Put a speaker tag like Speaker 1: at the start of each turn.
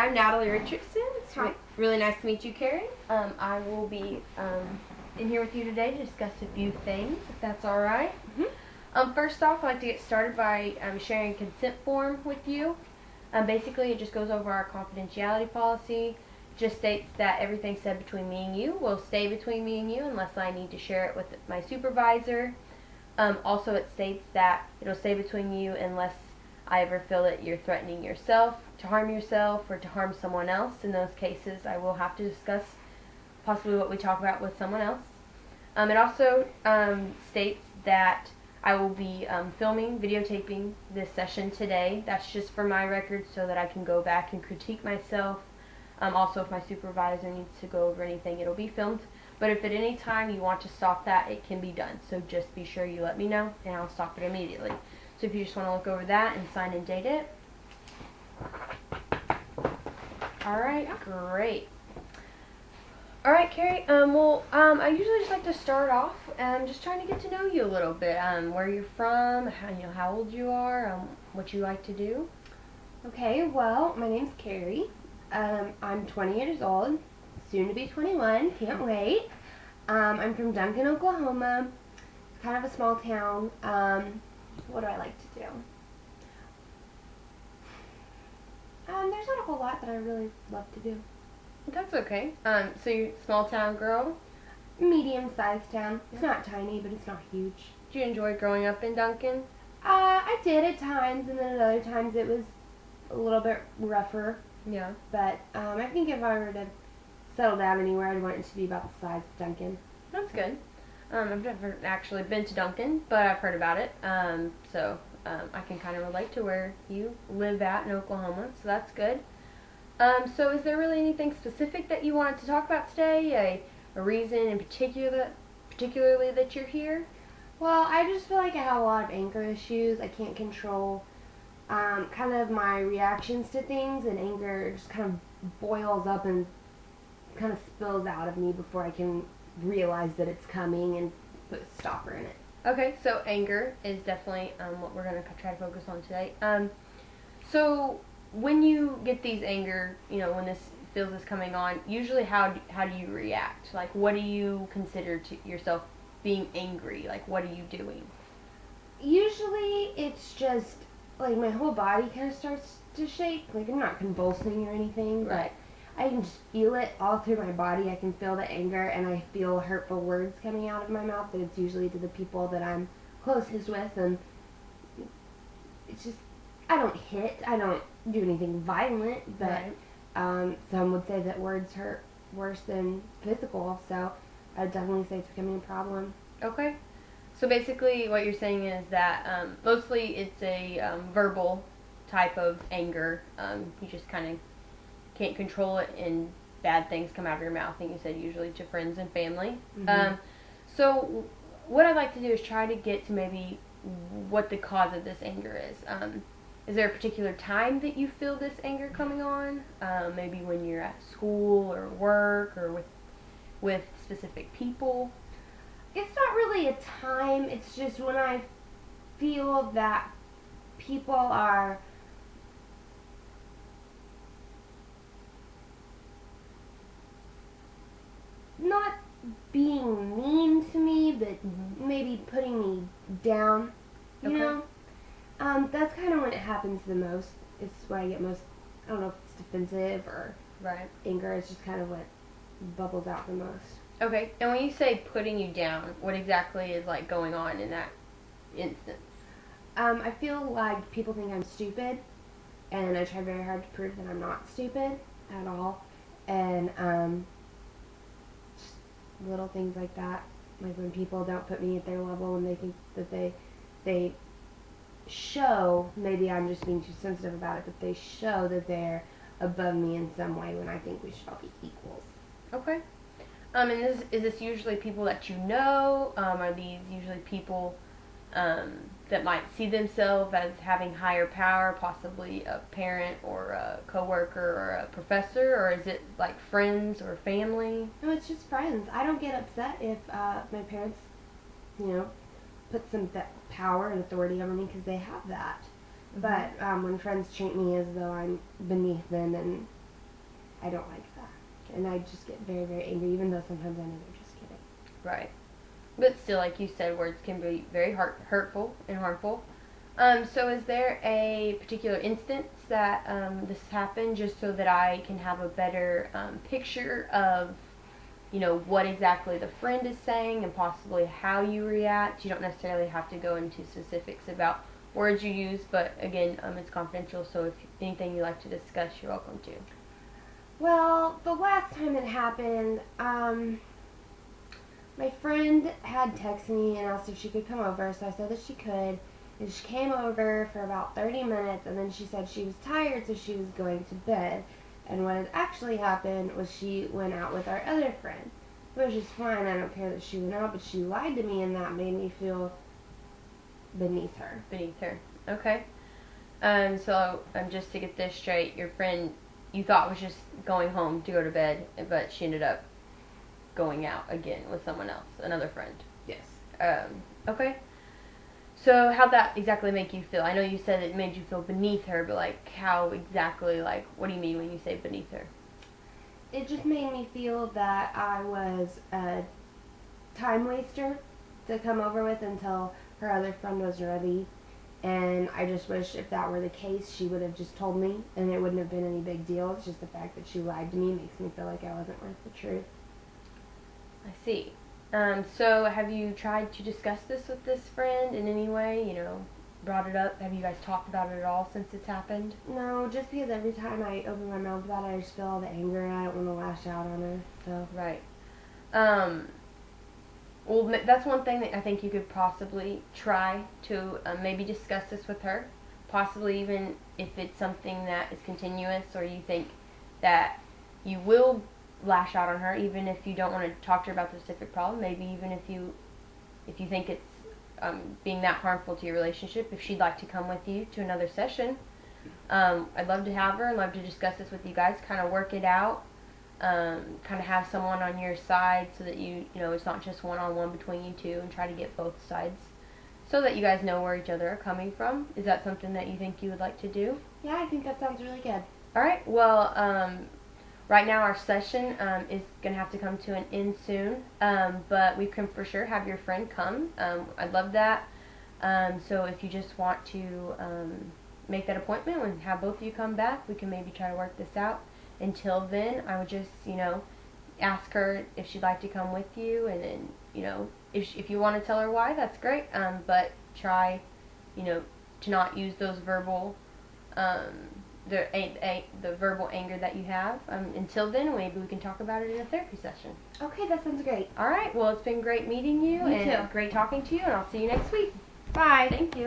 Speaker 1: I'm Natalie Richardson. It's
Speaker 2: Hi.
Speaker 1: really nice to meet you, Carrie. I will be in here with you today to discuss a few things, if that's all right. First off, I'd like to get started by sharing a consent form with you. Basically, it just goes over our confidentiality policy. Just states that everything said between me and you will stay between me and you unless I need to share it with my supervisor. Also, it states that it'll stay between you unless I ever feel that you're threatening yourself, to harm yourself, or to harm someone else. In those cases, I will have to discuss possibly what we talk about with someone else. It also states that I will be filming, videotaping this session today. That's just for my record so that I can go back and critique myself. Also, if my supervisor needs to go over anything, it'll be filmed. But if at any time you want to stop that, it can be done. So just be sure you let me know, and I'll stop it immediately. So if you just want to look over that and sign and date it. Alright, great. Alright, Carrie, I usually just like to start off just trying to get to know you a little bit. Where you're from, how old you are, what you like to do.
Speaker 2: Okay, well, my name's Carrie. I'm 20 years old, soon to be 21, can't wait. I'm from Duncan, Oklahoma, kind of a small town. What do I like to do? There's not a whole lot that I really love to do.
Speaker 1: That's okay. So you're a small town girl?
Speaker 2: Medium-sized town. It's not tiny, but it's not huge.
Speaker 1: Did you enjoy growing up in Duncan?
Speaker 2: I did at times, and then at other times it was a little bit rougher.
Speaker 1: Yeah.
Speaker 2: But I think if I were to settle down anywhere, I'd want it to be about the size of Duncan.
Speaker 1: That's good. I've never actually been to Duncan, but I've heard about it. So I can kind of relate to where you live at in Oklahoma, so that's good. So is there really anything specific that you wanted to talk about today? A reason in particularly that you're here?
Speaker 2: Well, I just feel like I have a lot of anger issues. I can't control kind of my reactions to things, and anger just kind of boils up and kind of spills out of me before I can realize that it's coming and put a stopper in it.
Speaker 1: Okay, so anger is definitely what we're going to try to focus on today. So when you get these anger, when this feels is coming on, usually how do you react? Like, what do you consider to yourself being angry? Like, what are you doing?
Speaker 2: Usually it's just like my whole body kind of starts to shake. Like, I'm not convulsing or anything,
Speaker 1: Right.
Speaker 2: but I can just feel it all through my body. I can feel the anger, and I feel hurtful words coming out of my mouth, and it's usually to the people that I'm closest with, and it's just, I don't do anything violent, but
Speaker 1: Right.
Speaker 2: some would say that words hurt worse than physical, so I'd definitely say it's becoming a problem.
Speaker 1: Okay. So basically what you're saying is that mostly it's a verbal type of anger. You just kind of can't control it, and bad things come out of your mouth, and you said usually to friends and family.
Speaker 2: Mm-hmm.
Speaker 1: So what I'd like to do is try to get to maybe what the cause of this anger is. Is there a particular time that you feel this anger coming on? Maybe when you're at school or work or with specific people?
Speaker 2: It's not really a time, it's just when I feel that people are not being mean to me, but maybe putting me down, you
Speaker 1: Okay.
Speaker 2: know? That's kind of when it happens the most. It's when I get most, I don't know if it's defensive or
Speaker 1: Right.
Speaker 2: anger, it's just kind of what bubbles out the most.
Speaker 1: Okay, and when you say putting you down, what exactly is like going on in that instance?
Speaker 2: I feel like people think I'm stupid, and I try very hard to prove that I'm not stupid at all. And just little things like that, like when people don't put me at their level, and they think that they show, maybe I'm just being too sensitive about it, but they show that they're above me in some way when I think we should all be equals.
Speaker 1: Okay. And is this usually people that you know? Are these usually people that might see themselves as having higher power, possibly a parent or a coworker or a professor, or is it like friends or family?
Speaker 2: No, it's just friends. I don't get upset if my parents, put some power and authority over me, because they have that.
Speaker 1: Mhm.
Speaker 2: But when friends treat me as though I'm beneath them and I don't like that. And I just get very, very angry, even though sometimes I know they're just kidding.
Speaker 1: Right. But still, like you said, words can be very hurtful and harmful. So is there a particular instance that this happened, just so that I can have a better picture of, what exactly the friend is saying and possibly how you react? You don't necessarily have to go into specifics about words you use, but again, it's confidential, so if anything you'd like to discuss, you're welcome to.
Speaker 2: Well, the last time it happened, my friend had texted me and asked if she could come over, so I said that she could. And she came over for about 30 minutes, and then she said she was tired, so she was going to bed. And what had actually happened was she went out with our other friend, which is fine. I don't care that she went out, but she lied to me, and that made me feel beneath her.
Speaker 1: Beneath her. Okay. So just to get this straight, your friend you thought was just going home to go to bed, but she ended up going out again with someone else, another friend.
Speaker 2: Yes.
Speaker 1: Okay. So how'd that exactly make you feel? I know you said it made you feel beneath her, but how exactly, what do you mean when you say beneath her?
Speaker 2: It just made me feel that I was a time waster to come over with until her other friend was ready. And I just wish if that were the case, she would have just told me, and it wouldn't have been any big deal. It's just the fact that she lied to me makes me feel like I wasn't worth the truth.
Speaker 1: I see. So have you tried to discuss this with this friend in any way? Brought it up? Have you guys talked about it at all since it's happened?
Speaker 2: No, just because every time I open my mouth about it, I just feel all the anger, and I don't want to lash out on her. So.
Speaker 1: Right. Well, that's one thing that I think you could possibly try to maybe discuss this with her. Possibly even if it's something that is continuous, or you think that you will lash out on her, even if you don't want to talk to her about the specific problem. Maybe even if you think it's being that harmful to your relationship, if she'd like to come with you to another session, I'd love to have her and love to discuss this with you guys, kind of work it out, kind of have someone on your side so that it's not just one-on-one between you two, and try to get both sides so that you guys know where each other are coming from. Is that something that you think you would like to do?
Speaker 2: Yeah, I think that sounds really good.
Speaker 1: Alright, well, right now our session is going to have to come to an end soon, but we can for sure have your friend come. I'd love that. So if you just want to make that appointment and have both of you come back, we can maybe try to work this out. Until then, I would just, ask her if she'd like to come with you, and then, if you want to tell her why, that's great, but try, to not use those verbal the verbal anger that you have. Until then, maybe we can talk about it in a therapy session.
Speaker 2: Okay, that sounds great.
Speaker 1: All right. Well, it's been great meeting you.
Speaker 2: Me
Speaker 1: and
Speaker 2: too.
Speaker 1: Great talking to you, and I'll see you next week.
Speaker 2: Bye.
Speaker 1: Thank you.